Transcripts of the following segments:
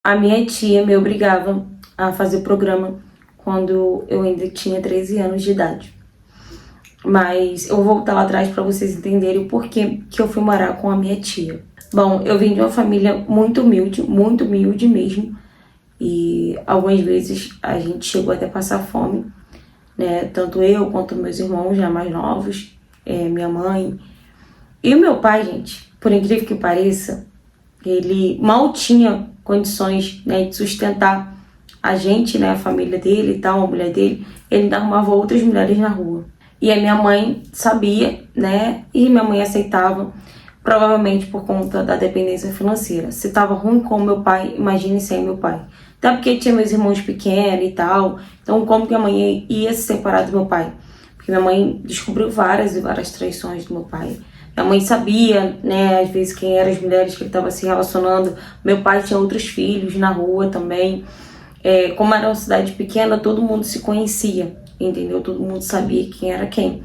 A minha tia me obrigava a fazer programa quando eu ainda tinha 13 anos de idade. Mas eu vou voltar lá atrás para vocês entenderem o porquê que eu fui morar com a minha tia. Bom, eu vim de uma família muito humilde mesmo. E algumas vezes a gente chegou até a passar fome, né? Tanto eu quanto meus irmãos já mais novos, minha mãe. E o meu pai, gente, por incrível que pareça, ele mal tinha condições, né, de sustentar a gente, né, a família dele e tal, a mulher dele. Ele ainda arrumava outras mulheres na rua. E a minha mãe sabia, né, e minha mãe aceitava, provavelmente por conta da dependência financeira. Se tava ruim com o meu pai, imagine sem meu pai. Até porque tinha meus irmãos pequenos e tal. Então, como que a mãe ia se separar do meu pai? Porque minha mãe descobriu várias e várias traições do meu pai. Minha mãe sabia, né, às vezes quem eram as mulheres que ele estava se relacionando. Meu pai tinha outros filhos na rua também. Como era uma cidade pequena, todo mundo se conhecia, entendeu? Todo mundo sabia quem era quem.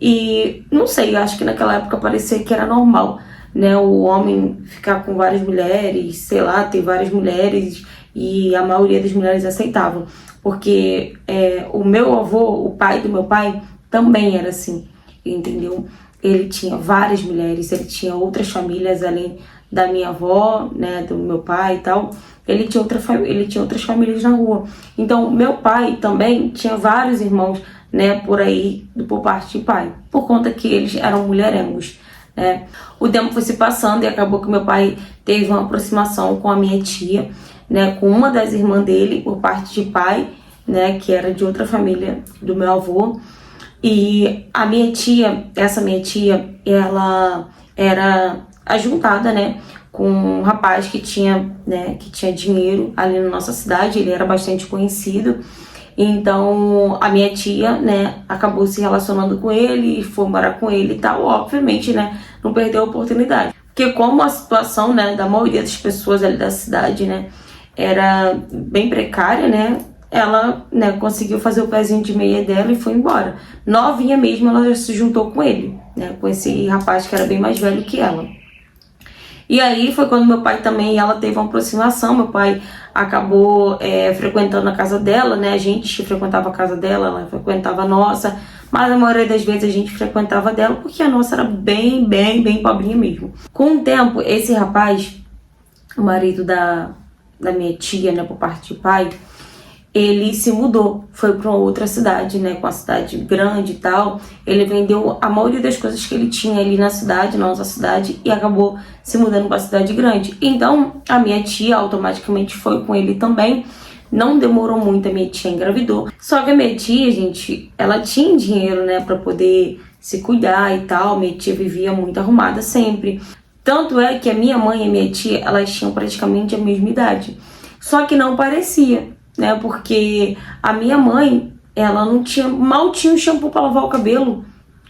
E não sei, acho que naquela época parecia que era normal, né, o homem ficar com várias mulheres, sei lá, ter várias mulheres, e a maioria das mulheres aceitavam. Porque o meu avô, o pai do meu pai, também era assim, entendeu? Ele tinha várias mulheres, ele tinha outras famílias além da minha avó, né, do meu pai e tal. Ele tinha outras famílias na rua. Então, meu pai também tinha vários irmãos, né, por aí, por parte de pai, por conta que eles eram mulherengos, né. O tempo foi se passando e acabou que meu pai teve uma aproximação com a minha tia, né, com uma das irmãs dele, por parte de pai, né, que era de outra família do meu avô. E a minha tia, essa minha tia, ela era ajuntada, né, com um rapaz que tinha, né, que tinha dinheiro ali na nossa cidade. Ele era bastante conhecido. Então a minha tia, né, acabou se relacionando com ele e foi morar com ele e tal. Obviamente, né, não perdeu a oportunidade. Porque como a situação, né, da maioria das pessoas ali da cidade, né, era bem precária, né, ela, né, conseguiu fazer o pezinho de meia dela e foi embora. Novinha mesmo, ela já se juntou com ele, né, com esse rapaz que era bem mais velho que ela. E aí foi quando meu pai também, ela teve uma aproximação. Meu pai acabou frequentando a casa dela, né, a gente frequentava a casa dela, ela frequentava a nossa, mas a maioria das vezes a gente frequentava a dela porque a nossa era bem pobrinha mesmo. Com o tempo, esse rapaz, o marido da minha tia, né, por parte de pai, ele se mudou, foi para uma outra cidade, né, com a cidade grande e tal. Ele vendeu a maioria das coisas que ele tinha ali na cidade, na nossa cidade, e acabou se mudando para a cidade grande. Então, a minha tia automaticamente foi com ele também. Não demorou muito, a minha tia engravidou. Só que a minha tia, gente, ela tinha dinheiro, né, para poder se cuidar e tal. Minha tia vivia muito arrumada sempre. Tanto é que a minha mãe e a minha tia, elas tinham praticamente a mesma idade. Só que não parecia, né? Porque a minha mãe, ela não tinha, mal tinha um shampoo para lavar o cabelo.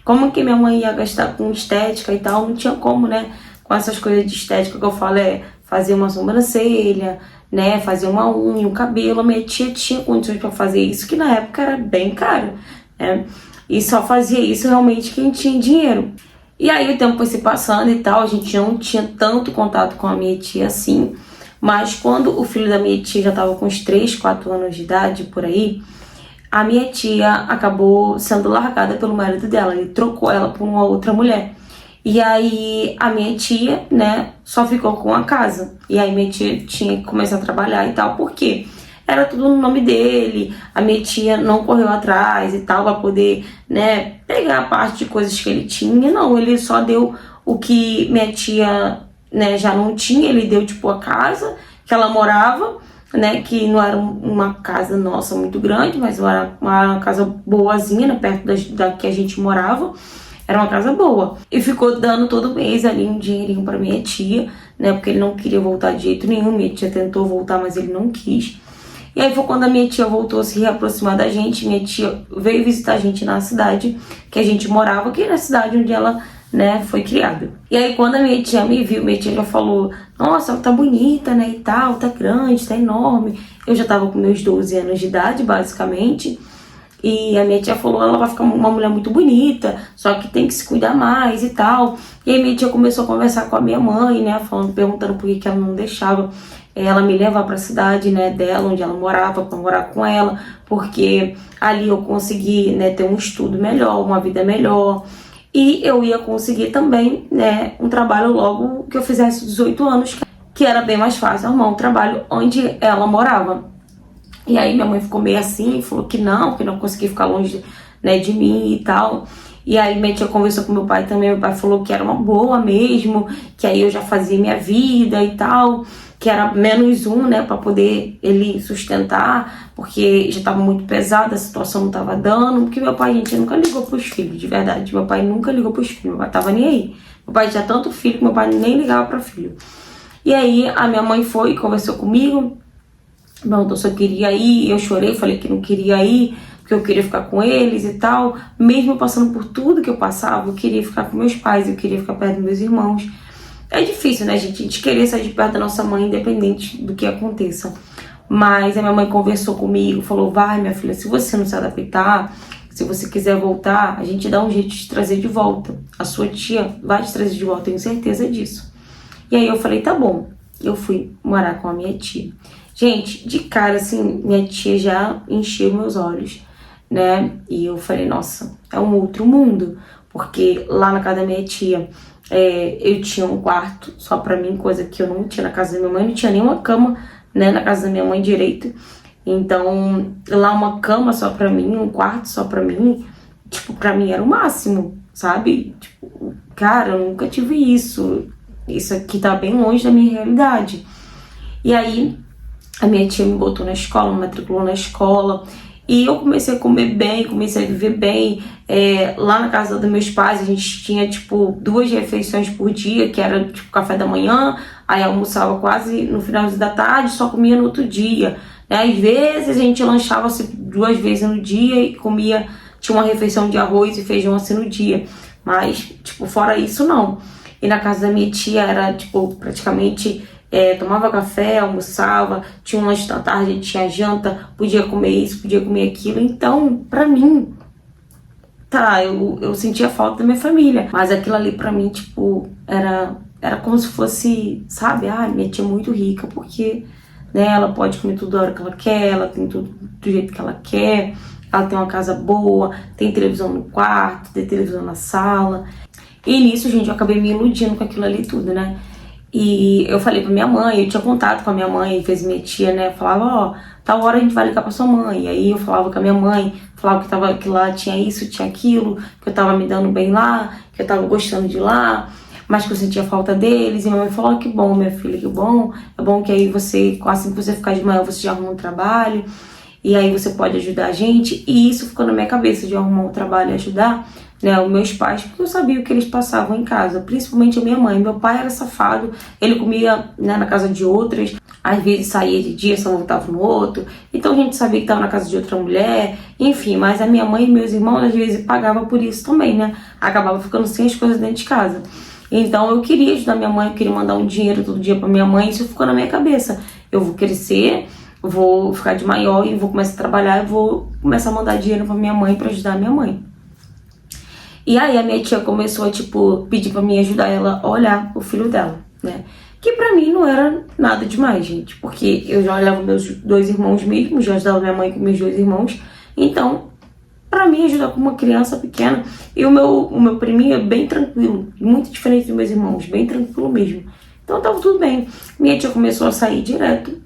Como que minha mãe ia gastar com estética e tal? Não tinha como, né? Com essas coisas de estética que eu falo, fazer uma sobrancelha, né? Fazer uma unha, um cabelo. A minha tia tinha condições para fazer isso, que na época era bem caro, né? E só fazia isso realmente quem tinha dinheiro. E aí o tempo foi se passando e tal, a gente não tinha tanto contato com a minha tia assim. Mas quando o filho da minha tia já estava com uns 3, 4 anos de idade, por aí, a minha tia acabou sendo largada pelo marido dela. Ele trocou ela por uma outra mulher. E aí a minha tia, né, só ficou com a casa. E aí minha tia tinha que começar a trabalhar e tal. Por quê? Era tudo no nome dele. A minha tia não correu atrás e tal para poder, né, pegar a parte de coisas que ele tinha. Não, ele só deu o que minha tia, né, já não tinha. Ele deu tipo a casa que ela morava, né, que não era uma casa nossa muito grande, mas era uma casa boazinha, né, perto da que a gente morava. Era uma casa boa. E ficou dando todo mês ali um dinheirinho pra minha tia, né, porque ele não queria voltar de jeito nenhum. Minha tia tentou voltar, mas ele não quis. E aí foi quando a minha tia voltou a se reaproximar da gente. Minha tia veio visitar a gente na cidade que a gente morava, que era a cidade onde ela, né, foi criada. E aí quando a minha tia me viu, minha tia já falou: nossa, ela tá bonita, né, e tal, tá grande, tá enorme. Eu já tava com meus 12 anos de idade, basicamente. E a minha tia falou: ela vai ficar uma mulher muito bonita, só que tem que se cuidar mais e tal. E aí minha tia começou a conversar com a minha mãe, né, falando, perguntando por que ela não deixava ela me levar para a cidade, né, dela, onde ela morava, para morar com ela, porque ali eu consegui, né, ter um estudo melhor, uma vida melhor, e eu ia conseguir também, né, um trabalho logo que eu fizesse 18 anos, que era bem mais fácil arrumar um trabalho onde ela morava. E aí minha mãe ficou meio assim, falou que não conseguia ficar longe, né, de mim e tal. E aí minha tia conversou com meu pai também, meu pai falou que era uma boa mesmo, que aí eu já fazia minha vida e tal, que era menos um, né, pra poder ele sustentar, porque já tava muito pesada, a situação não tava dando, porque meu pai, gente, nunca ligou pros filhos, de verdade, meu pai nunca ligou pros filhos, meu pai tava nem aí. Meu pai tinha tanto filho que meu pai nem ligava pra filho. E aí a minha mãe foi e conversou comigo, perguntou se eu queria ir, eu chorei, falei que não queria ir, porque eu queria ficar com eles e tal. Mesmo passando por tudo que eu passava, eu queria ficar com meus pais, eu queria ficar perto dos meus irmãos. É difícil, né, gente? A gente querer sair de perto da nossa mãe, independente do que aconteça. Mas a minha mãe conversou comigo, falou, vai, minha filha, se você não se adaptar, se você quiser voltar, a gente dá um jeito de te trazer de volta. A sua tia vai te trazer de volta, tenho certeza disso. E aí eu falei, tá bom. Eu fui morar com a minha tia. Gente, de cara, assim, minha tia já encheu meus olhos, né? E eu falei, nossa, é um outro mundo. Porque lá na casa da minha tia, eu tinha um quarto só pra mim, coisa que eu não tinha na casa da minha mãe. Não tinha nenhuma cama, né, na casa da minha mãe direito. Então, lá uma cama só pra mim, um quarto só pra mim, tipo, pra mim era o máximo, sabe? Tipo, cara, eu nunca tive isso. Isso aqui tá bem longe da minha realidade. E aí, a minha tia me botou na escola, me matriculou na escola. E eu comecei a comer bem, comecei a viver bem. Lá na casa dos meus pais, a gente tinha, tipo, 2 refeições por dia, que era, tipo, café da manhã. Aí almoçava quase no final da tarde, só comia no outro dia. Né? Às vezes, a gente lanchava assim, 2 vezes no dia e comia, tinha uma refeição de arroz e feijão assim no dia. Mas, tipo, fora isso, não. E na casa da minha tia era, tipo, praticamente... tomava café, almoçava, tinha um lanche da tarde, tinha janta, podia comer isso, podia comer aquilo. Então, pra mim, tá, eu sentia falta da minha família. Mas aquilo ali pra mim, tipo, era como se fosse, sabe? Ah, minha tia é muito rica, porque, né, ela pode comer tudo a hora que ela quer, ela tem tudo do jeito que ela quer, ela tem uma casa boa, tem televisão no quarto, tem televisão na sala. E nisso, gente, eu acabei me iludindo com aquilo ali tudo, né? E eu falei pra minha mãe, eu tinha contato com a minha mãe, fez minha tia, né? Falava, ó, tal hora a gente vai ligar pra sua mãe. E aí eu falava com a minha mãe, falava que lá tinha isso, tinha aquilo, que eu tava me dando bem lá, que eu tava gostando de lá, mas que eu sentia falta deles. E minha mãe falou, que bom, minha filha, que bom. É bom que aí você, assim que você ficar de manhã, você já arruma um trabalho. E aí você pode ajudar a gente. E isso ficou na minha cabeça, de arrumar um trabalho e ajudar, né, os meus pais, porque eu sabia o que eles passavam em casa, principalmente a minha mãe. Meu pai era safado, ele comia, né, na casa de outras, às vezes saía de dia, só voltava no outro, então a gente sabia que estava na casa de outra mulher, enfim, mas a minha mãe e meus irmãos às vezes pagavam por isso também, né, acabava ficando sem as coisas dentro de casa. Então eu queria ajudar minha mãe, eu queria mandar um dinheiro todo dia pra minha mãe, isso ficou na minha cabeça. Eu vou crescer, vou ficar de maior e vou começar a trabalhar e vou começar a mandar dinheiro pra minha mãe, pra ajudar a minha mãe. E aí a minha tia começou a, tipo, pedir pra mim ajudar ela a olhar o filho dela, né? Que pra mim não era nada demais, gente. Porque eu já olhava meus 2 irmãos mesmo, já ajudava minha mãe com meus 2 irmãos. Então, pra mim ajudar com uma criança pequena. E o meu priminho é bem tranquilo, muito diferente dos meus irmãos, bem tranquilo mesmo. Então tava tudo bem. Minha tia começou a sair direto,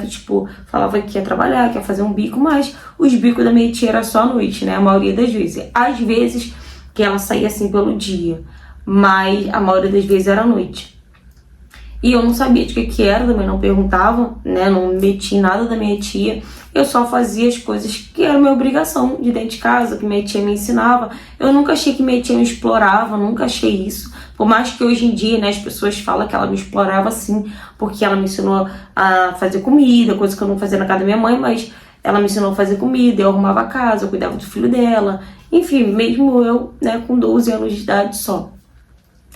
tipo, falava que ia trabalhar, que ia fazer um bico, mas os bicos da minha tia era só à noite, né? A maioria das vezes. Às vezes que ela saía assim pelo dia, mas a maioria das vezes era à noite. E eu não sabia de que era, também não perguntava, né? Não me metia em nada da minha tia. Eu só fazia as coisas que era minha obrigação de dentro de casa, que minha tia me ensinava. Eu nunca achei que minha tia me explorava, nunca achei isso. Por mais que hoje em dia, né, as pessoas falam que ela me explorava sim, porque ela me ensinou a fazer comida, coisa que eu não fazia na casa da minha mãe, mas ela me ensinou a fazer comida, eu arrumava a casa, eu cuidava do filho dela. Enfim, mesmo eu, né, com 12 anos de idade só.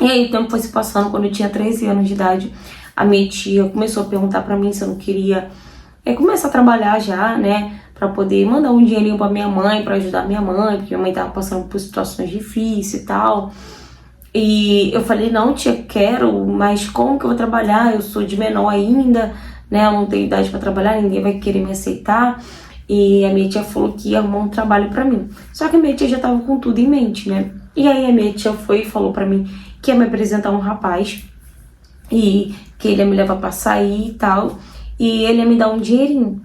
E aí o tempo foi se passando, quando eu tinha 13 anos de idade, a minha tia começou a perguntar pra mim se eu não queria começar a trabalhar já, né, pra poder mandar um dinheirinho pra minha mãe, pra ajudar minha mãe, porque minha mãe tava passando por situações difíceis e tal. E eu falei, não, tia, quero, mas como que eu vou trabalhar? Eu sou de menor ainda, né? Eu não tenho idade pra trabalhar, ninguém vai querer me aceitar. E a minha tia falou que ia arrumar um trabalho pra mim. Só que a minha tia já tava com tudo em mente, né? E aí a minha tia foi e falou pra mim que ia me apresentar um rapaz e que ele ia me levar pra sair e tal, e ele ia me dar um dinheirinho.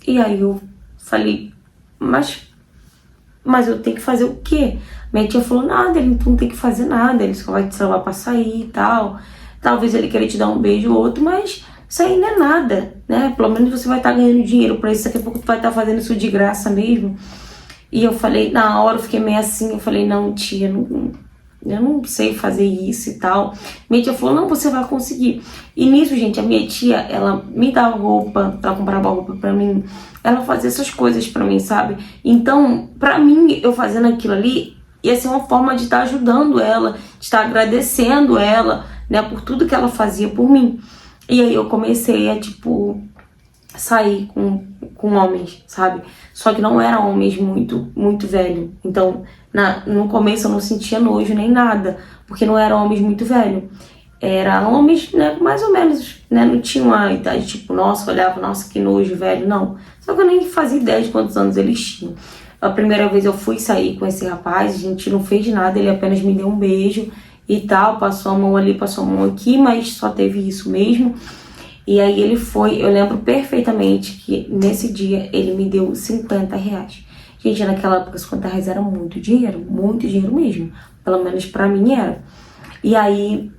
E aí eu falei, mas eu tenho que fazer o quê? Minha tia falou, nada, ele não tem que fazer nada, ele só vai te levar pra sair e tal. Talvez ele queira te dar um beijo ou outro, mas isso aí não é nada, né? Pelo menos você vai estar ganhando dinheiro pra isso, daqui a pouco tu vai estar fazendo isso de graça mesmo. E eu falei, na hora eu fiquei meio assim, eu falei, não, tia, eu não sei fazer isso e tal. Minha tia falou, não, você vai conseguir. E nisso, gente, a minha tia, ela me dava roupa, ela comprava roupa pra mim, ela fazia essas coisas pra mim, sabe? Então, pra mim, eu fazendo aquilo ali, ia ser uma forma de estar ajudando ela, de estar agradecendo ela, né, por tudo que ela fazia por mim. E aí eu comecei a, tipo, sair com homens, sabe? Só que não eram homens muito velhos. Então, no começo eu não sentia nojo nem nada, porque não eram homens muito velhos. Eram homens, né, mais ou menos, né? Não tinha uma idade, tipo, nossa, olhava, nossa, que nojo, velho, não. Só que eu nem fazia ideia de quantos anos eles tinham. A primeira vez eu fui sair com esse rapaz, a gente não fez nada, ele apenas me deu um beijo e tal, passou a mão ali, passou a mão aqui, mas só teve isso mesmo. E aí ele foi, eu lembro perfeitamente que nesse dia ele me deu 50 reais. Gente, naquela época 50 reais era muito dinheiro mesmo. Pelo menos pra mim era. E aí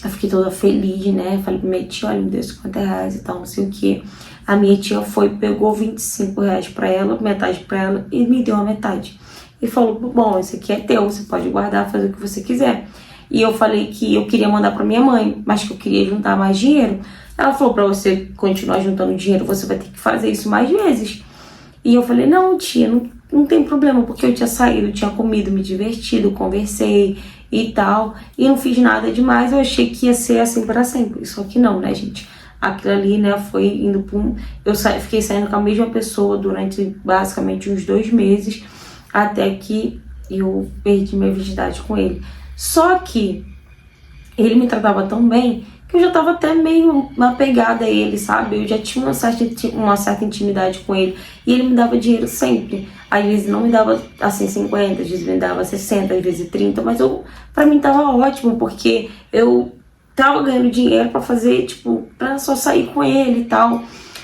eu fiquei toda feliz, né? Falei pra minha tia, olha, me deu 50 reais e tal, não sei o que. A minha tia foi, pegou 25 reais pra ela, metade pra ela, e me deu a metade. E falou, bom, esse aqui é teu, você pode guardar, fazer o que você quiser. E eu falei que eu queria mandar pra minha mãe, mas que eu queria juntar mais dinheiro. Ela falou, pra você continuar juntando dinheiro, você vai ter que fazer isso mais vezes. E eu falei, não, tia, não tem problema, porque eu tinha saído, tinha comido, me divertido, conversei e tal. E não fiz nada demais, eu achei que ia ser assim pra sempre. Só que não, né, gente? Aquilo ali, né, foi indo pra um... fiquei saindo com a mesma pessoa durante basicamente uns 2 meses, até que eu perdi minha virgindade com ele. Só que ele me tratava tão bem que eu já tava até meio apegada a ele, sabe? Eu já tinha uma certa intimidade com ele. E ele me dava dinheiro sempre. Às vezes não me dava, assim, 50, às vezes me dava 60, às vezes 30. Mas pra mim tava ótimo, porque eu tava ganhando dinheiro pra fazer, tipo, pra só sair com ele e tal.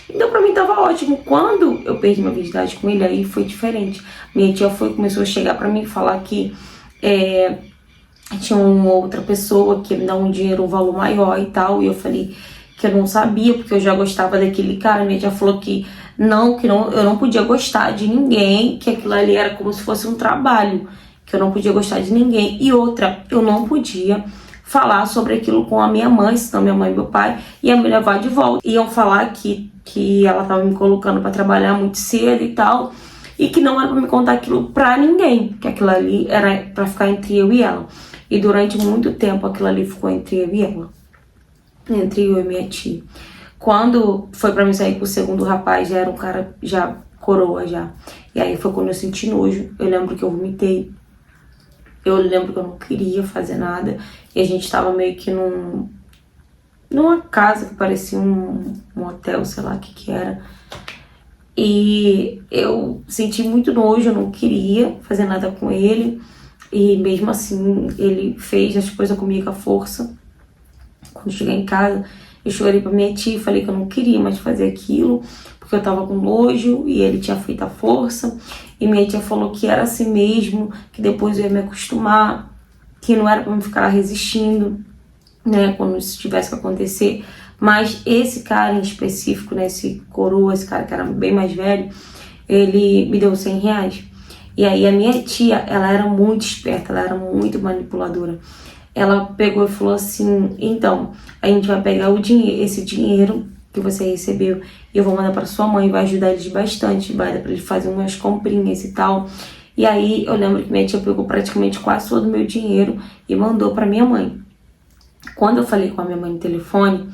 Então pra mim tava ótimo. Quando eu perdi minha virgindade com ele, aí foi diferente. Minha tia começou a chegar pra mim e falar que... tinha uma outra pessoa que ia me dar um dinheiro, um valor maior e tal, e eu falei que eu não sabia, porque eu já gostava daquele cara. Minha tia falou que eu não podia gostar de ninguém, que aquilo ali era como se fosse um trabalho, que eu não podia gostar de ninguém. E outra, eu não podia falar sobre aquilo com a minha mãe, senão minha mãe e meu pai iam me levar de volta. Iam falar que ela tava me colocando pra trabalhar muito cedo e tal, e que não era pra me contar aquilo pra ninguém, que aquilo ali era pra ficar entre eu e ela. E durante muito tempo aquilo ali ficou entre eu e ela. Entre eu e minha tia. Quando foi pra mim sair com o segundo rapaz, já era um cara já coroa já. E aí foi quando eu senti nojo. Eu lembro que eu vomitei. Eu lembro que eu não queria fazer nada. E a gente tava meio que numa casa que parecia um hotel, sei lá o que era. E eu senti muito nojo, eu não queria fazer nada com ele. E mesmo assim, ele fez as coisas comigo à força. Quando eu cheguei em casa, eu chorei pra minha tia e falei que eu não queria mais fazer aquilo, porque eu tava com nojo e ele tinha feito à força. E minha tia falou que era assim mesmo, que depois eu ia me acostumar, que não era pra me ficar resistindo, né, quando isso tivesse que acontecer. Mas esse cara em específico, né, esse coroa, esse cara que era bem mais velho, ele me deu 100 reais. E aí a minha tia, ela era muito esperta, ela era muito manipuladora. Ela pegou e falou assim, então, a gente vai pegar esse dinheiro que você recebeu e eu vou mandar para sua mãe, vai ajudar eles bastante, vai dar para ele fazer umas comprinhas e tal. E aí eu lembro que minha tia pegou praticamente quase todo o meu dinheiro e mandou para minha mãe. Quando eu falei com a minha mãe no telefone,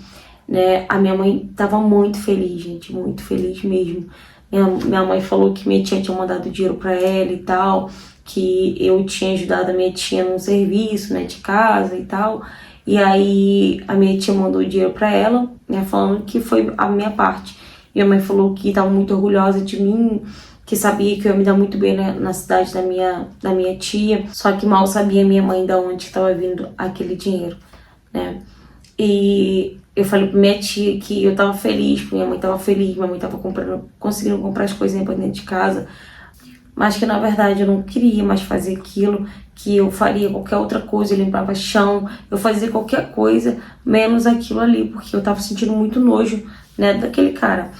né, a minha mãe tava muito feliz, gente, muito feliz mesmo. Minha mãe falou que minha tia tinha mandado dinheiro pra ela e tal, que eu tinha ajudado a minha tia num serviço, né, de casa e tal. E aí a minha tia mandou dinheiro pra ela, né, falando que foi a minha parte. Minha mãe falou que estava muito orgulhosa de mim, que sabia que eu ia me dar muito bem na cidade da minha tia, só que mal sabia minha mãe de onde estava vindo aquele dinheiro, né? E eu falei pra minha tia que eu tava feliz, que minha mãe tava feliz, minha mãe tava conseguindo comprar as coisinhas pra dentro de casa, mas que na verdade eu não queria mais fazer aquilo, que eu faria qualquer outra coisa, eu limpava chão, eu fazia qualquer coisa, menos aquilo ali, porque eu tava sentindo muito nojo, né, daquele cara.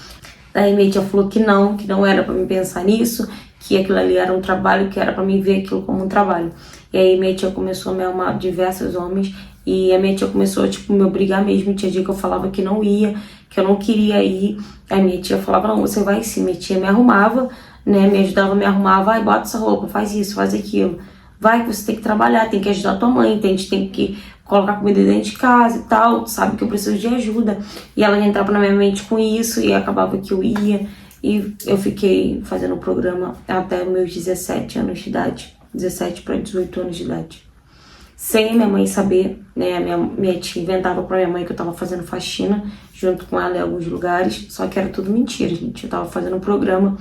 Daí minha tia falou que não era pra mim pensar nisso, que aquilo ali era um trabalho, que era pra mim ver aquilo como um trabalho. E aí minha tia começou a me arrumar diversos homens, e a minha tia começou, tipo, me obrigar mesmo. Tinha dia que eu falava que não ia, que eu não queria ir. Aí minha tia falava, não, você vai sim. Minha tia me arrumava, né, me ajudava a me arrumar. Vai, bota essa roupa, faz isso, faz aquilo. Vai que você tem que trabalhar, tem que ajudar a tua mãe, a gente tem que colocar comida dentro de casa e tal, sabe que eu preciso de ajuda. E ela entrava na minha mente com isso e acabava que eu ia. E eu fiquei fazendo o programa até meus 17 anos de idade, 17 para 18 anos de idade. Sem minha mãe saber, né, minha tia inventava pra minha mãe que eu tava fazendo faxina junto com ela em alguns lugares, só que era tudo mentira, gente. Eu tava fazendo um programa,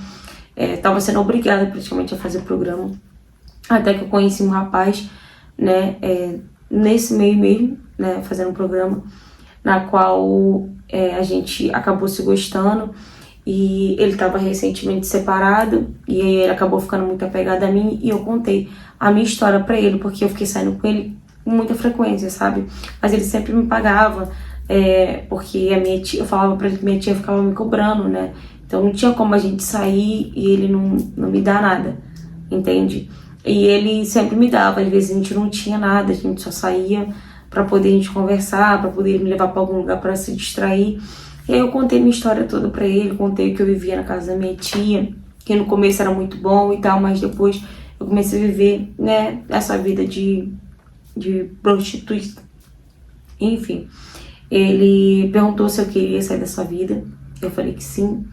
tava sendo obrigada praticamente a fazer o programa. Até que eu conheci um rapaz, né, nesse meio mesmo, né, fazendo um programa, na qual a gente acabou se gostando, e ele estava recentemente separado, e aí ele acabou ficando muito apegado a mim, e eu contei a minha história pra ele, porque eu fiquei saindo com ele com muita frequência, sabe? Mas ele sempre me pagava, porque a minha tia, eu falava pra ele que minha tia ficava me cobrando, né? Então não tinha como a gente sair e ele não me dar nada, entende? E ele sempre me dava, às vezes a gente não tinha nada, a gente só saía pra poder a gente conversar, pra poder me levar pra algum lugar pra se distrair. E aí eu contei minha história toda pra ele, contei que eu vivia na casa da minha tia, que no começo era muito bom e tal, mas depois eu comecei a viver, né, essa vida de prostituta. Enfim, ele perguntou se eu queria sair dessa vida, eu falei que sim.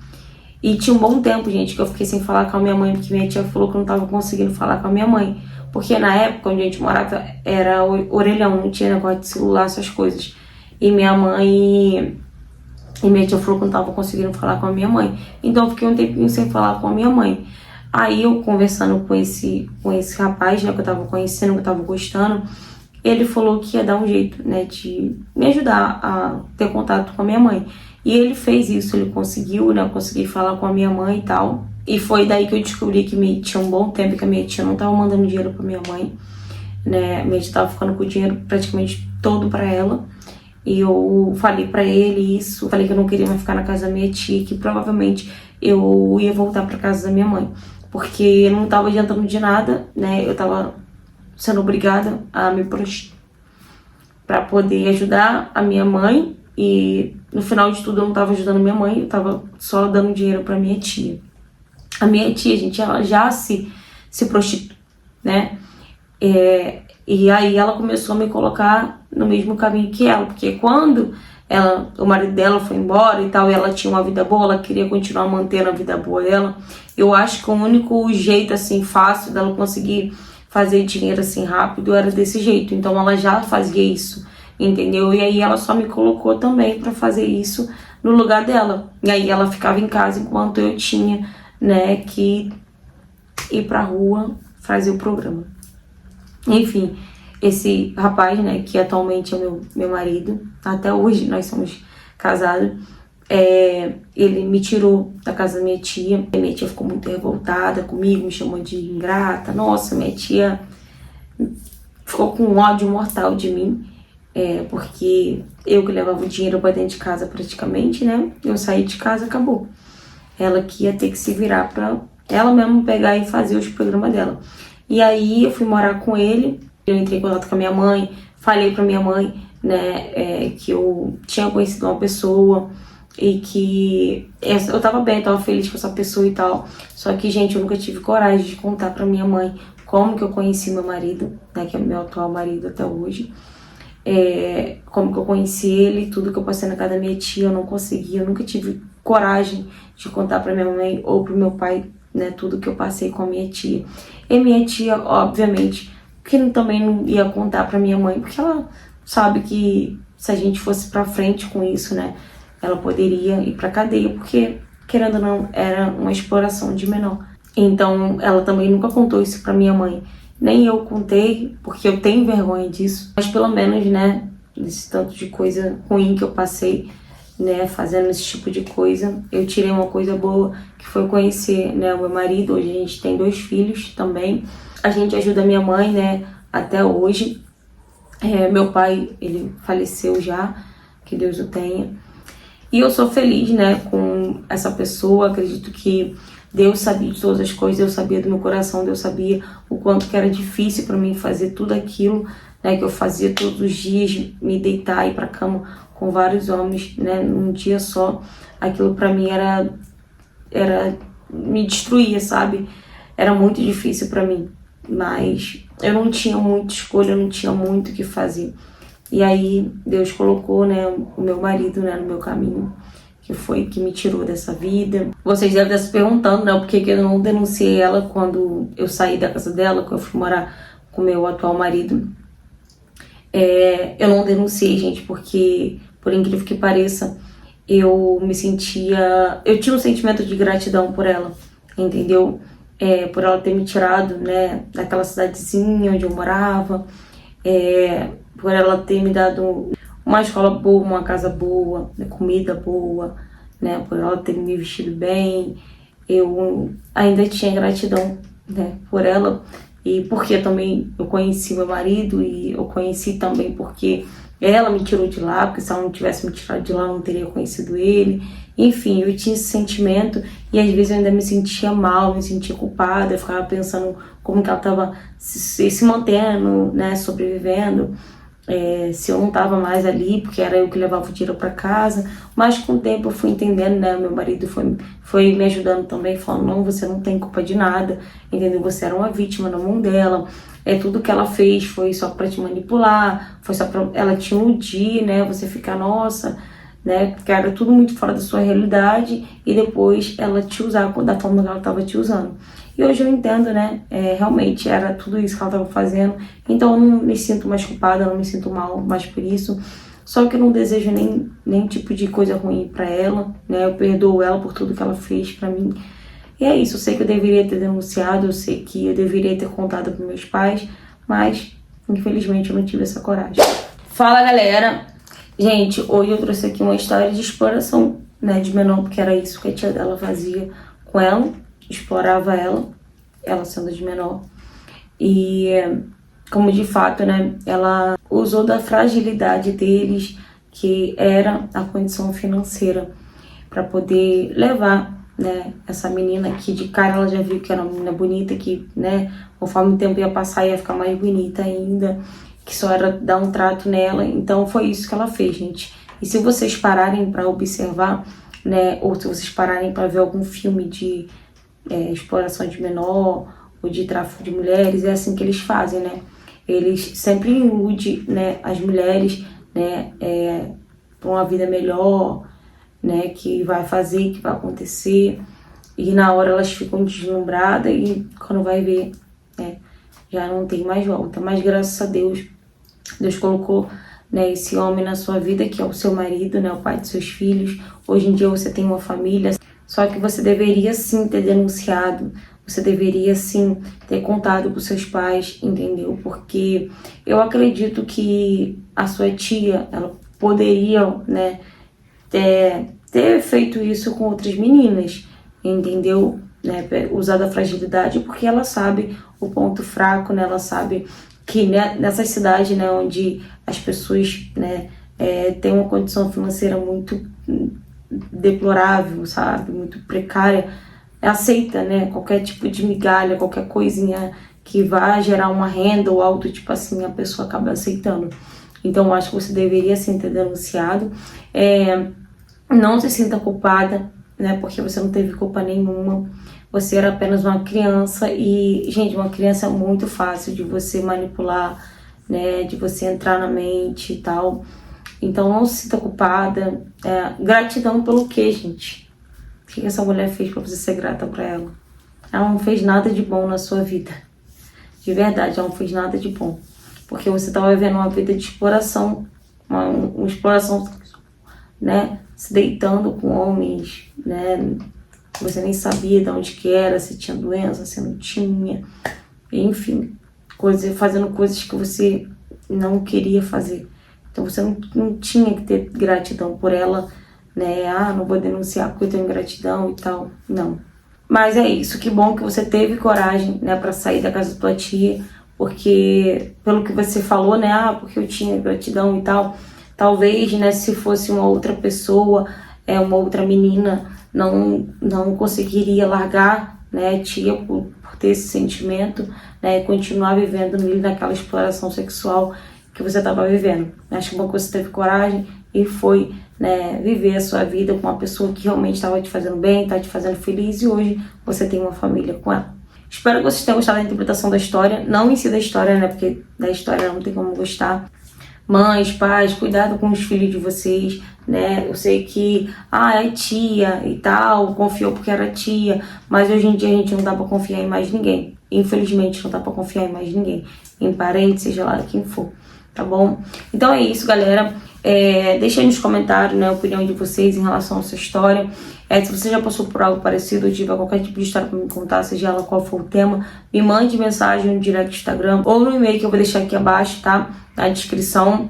E tinha um bom tempo, gente, que eu fiquei sem falar com a minha mãe, porque minha tia falou que eu não tava conseguindo falar com a minha mãe. Porque na época onde a gente morava era orelhão, não tinha negócio de celular, essas coisas. E minha tia falou que eu não tava conseguindo falar com a minha mãe. Então eu fiquei um tempinho sem falar com a minha mãe. Aí eu conversando com esse rapaz, né, que eu tava conhecendo, que eu tava gostando, ele falou que ia dar um jeito, né, de me ajudar a ter contato com a minha mãe. E ele fez isso, ele conseguiu, né, eu consegui falar com a minha mãe e tal. E foi daí que eu descobri que tinha um bom tempo que a minha tia não tava mandando dinheiro pra minha mãe, né, minha tia tava ficando com o dinheiro praticamente todo pra ela. E eu falei pra ele isso, falei que eu não queria mais ficar na casa da minha tia, que provavelmente eu ia voltar pra casa da minha mãe. Porque não tava adiantando de nada, né, eu tava sendo obrigada a me prostituir pra poder ajudar a minha mãe. E no final de tudo eu não tava ajudando minha mãe, eu tava só dando dinheiro pra minha tia. A minha tia, gente, ela já se prostitui, né? E aí ela começou a me colocar no mesmo caminho que ela, porque quando o marido dela foi embora e tal, e ela tinha uma vida boa, ela queria continuar mantendo a vida boa dela. Eu acho que o único jeito, assim, fácil dela conseguir fazer dinheiro, assim, rápido, era desse jeito. Então ela já fazia isso, entendeu? E aí ela só me colocou também pra fazer isso no lugar dela. E aí ela ficava em casa enquanto eu tinha, né, que ir pra rua fazer o programa. Enfim, esse rapaz, né, que atualmente é meu marido, até hoje nós somos casados, ele me tirou da casa da minha tia. Minha tia ficou muito revoltada comigo, me chamou de ingrata. Nossa, minha tia ficou com um ódio mortal de mim, porque eu que levava o dinheiro pra dentro de casa praticamente, né, eu saí de casa, acabou. Ela que ia ter que se virar pra ela mesma pegar e fazer os programas dela. E aí eu fui morar com ele, eu entrei em contato com a minha mãe, falei pra minha mãe, né, que eu tinha conhecido uma pessoa e que eu tava bem, eu tava feliz com essa pessoa e tal. Só que, gente, eu nunca tive coragem de contar pra minha mãe como que eu conheci meu marido, né, que é meu atual marido até hoje. Como que eu conheci ele, tudo que eu passei na casa da minha tia, eu não consegui, eu nunca tive coragem de contar pra minha mãe ou pro meu pai, né, tudo que eu passei com a minha tia. E minha tia, obviamente, que também não ia contar pra minha mãe, porque ela sabe que se a gente fosse pra frente com isso, né, ela poderia ir pra cadeia, porque, querendo ou não, era uma exploração de menor. Então, ela também nunca contou isso pra minha mãe. Nem eu contei, porque eu tenho vergonha disso. Mas pelo menos, né, desse tanto de coisa ruim que eu passei, né, fazendo esse tipo de coisa, eu tirei uma coisa boa, que foi conhecer, né, o meu marido. Hoje a gente tem 2 filhos também. A gente ajuda a minha mãe, né, até hoje. Meu pai, ele faleceu já, que Deus o tenha. E eu sou feliz, né, com essa pessoa. Acredito que Deus sabia de todas as coisas, Deus sabia do meu coração, Deus sabia o quanto que era difícil para mim fazer tudo aquilo, né, que eu fazia todos os dias, me deitar e ir para cama com vários homens, né, num dia só. Aquilo para mim era me destruía, sabe? Era muito difícil para mim, mas eu não tinha muita escolha, eu não tinha muito o que fazer. E aí Deus colocou, né, o meu marido, né, no meu caminho, que foi que me tirou dessa vida. Vocês devem estar se perguntando, né, por que eu não denunciei ela quando eu saí da casa dela, quando eu fui morar com o meu atual marido. Eu não denunciei, gente, porque, por incrível que pareça, eu tinha um sentimento de gratidão por ela, entendeu? Por ela ter me tirado, né, daquela cidadezinha onde eu morava, por ela ter me dado uma escola boa, uma casa boa, né, comida boa, né, por ela ter me vestido bem. Eu ainda tinha gratidão, né, por ela, e porque também eu conheci meu marido, e eu conheci também porque ela me tirou de lá, porque se ela não tivesse me tirado de lá, eu não teria conhecido ele. Enfim, eu tinha esse sentimento, e às vezes eu ainda me sentia mal, me sentia culpada, eu ficava pensando como que ela estava se mantendo, né, sobrevivendo, se eu não estava mais ali, porque era eu que levava o dinheiro para casa. Mas com o tempo eu fui entendendo, né, meu marido foi me ajudando também, falando, não, você não tem culpa de nada, entendeu? Você era uma vítima na mão dela, tudo que ela fez foi só para te manipular, foi só para ela te iludir, né, você ficar, nossa, né, porque era tudo muito fora da sua realidade, e depois ela te usar da forma que ela estava te usando. E hoje eu entendo, né, realmente era tudo isso que ela estava fazendo, então eu não me sinto mais culpada, não me sinto mal mais por isso, só que eu não desejo nem tipo de coisa ruim pra ela, né, eu perdoo ela por tudo que ela fez pra mim. E é isso, eu sei que eu deveria ter denunciado, eu sei que eu deveria ter contado pros meus pais, mas infelizmente eu não tive essa coragem. Fala, galera! Gente, hoje eu trouxe aqui uma história de exploração, né, de menor, porque era isso que a tia dela fazia com ela, explorava ela sendo de menor. E como de fato, né, ela usou da fragilidade deles, que era a condição financeira, para poder levar, né, essa menina que de cara ela já viu que era uma menina bonita, que, né, conforme o tempo ia passar ia ficar mais bonita ainda, que só era dar um trato nela. Então foi isso que ela fez, gente. E se vocês pararem para observar, né, ou se vocês pararem para ver algum filme de exploração de menor ou de tráfico de mulheres, é assim que eles fazem, né? Eles sempre iludem, né, as mulheres, né, para uma vida melhor, né, que vai fazer, que vai acontecer, e na hora elas ficam deslumbradas e quando vai ver, né, já não tem mais volta. Mas graças a Deus, Deus colocou, né, esse homem na sua vida, que é o seu marido, né, o pai de seus filhos. Hoje em dia você tem uma família, só que você deveria sim ter denunciado, você deveria sim ter contado para os seus pais, entendeu? Porque eu acredito que a sua tia, ela poderia, né, ter feito isso com outras meninas, entendeu? Né, usado a fragilidade, porque ela sabe o ponto fraco, né? Ela sabe que, né, nessa cidade, né, onde as pessoas, né, têm uma condição financeira muito deplorável, sabe, muito precária, aceita, né, qualquer tipo de migalha, qualquer coisinha que vá gerar uma renda ou algo tipo assim, a pessoa acaba aceitando. Então eu acho que você deveria sim ter denunciado. Não se sinta culpada, né, porque você não teve culpa nenhuma. Você era apenas uma criança e, gente, uma criança é muito fácil de você manipular, né, de você entrar na mente e tal. Então não se sinta culpada. Gratidão pelo quê, gente? O que essa mulher fez pra você ser grata pra ela? Ela não fez nada de bom na sua vida. De verdade, ela não fez nada de bom. porque você estava vivendo uma vida de exploração, uma exploração, né? Se deitando com homens, né? Você nem sabia de onde que era, se tinha doença, se não tinha, enfim, fazendo coisas que você não queria fazer. Então você não tinha que ter gratidão por ela, né? Ah, não vou denunciar porque eu tenho gratidão e tal. Não. Mas é isso, que bom que você teve coragem, né, pra sair da casa da tua tia, porque pelo que você falou, né, porque eu tinha gratidão e tal, talvez, né, se fosse uma outra pessoa, uma outra menina, não conseguiria largar, né, a tia por ter esse sentimento, né, e continuar vivendo naquela exploração sexual que você estava vivendo. Acho que bom que você teve coragem e foi, né, viver a sua vida com uma pessoa que realmente estava te fazendo bem, tá te fazendo feliz, e hoje você tem uma família com ela. Espero que vocês tenham gostado da interpretação da história, não em si da história, né, porque da história não tem como gostar. Mães, pais, cuidado com os filhos de vocês, né? Eu sei que, é tia e tal, confiou porque era tia, mas hoje em dia a gente não dá pra confiar em mais ninguém. Infelizmente não dá pra confiar em mais ninguém, em parente, seja lá quem for, tá bom? Então é isso, galera. Deixa aí nos comentários, né, a opinião de vocês em relação a essa história. Se você já passou por algo parecido ou tiver qualquer tipo de história pra me contar, seja ela qual for o tema, me mande mensagem no direct do Instagram ou no e-mail que eu vou deixar aqui abaixo, tá? Na descrição.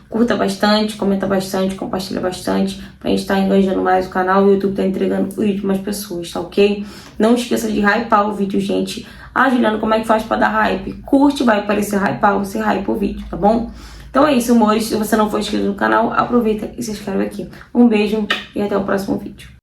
Curta bastante, comenta bastante, compartilha bastante pra gente estar engajando mais o canal. O YouTube tá entregando o vídeo para mais pessoas, tá ok? Não esqueça de hypar o vídeo, gente. Juliana, como é que faz pra dar hype? Curte, vai aparecer hypar, você hypa o vídeo, tá bom? Então é isso, amores. Se você não for inscrito no canal, aproveita e se inscreve aqui. Um beijo e até o próximo vídeo.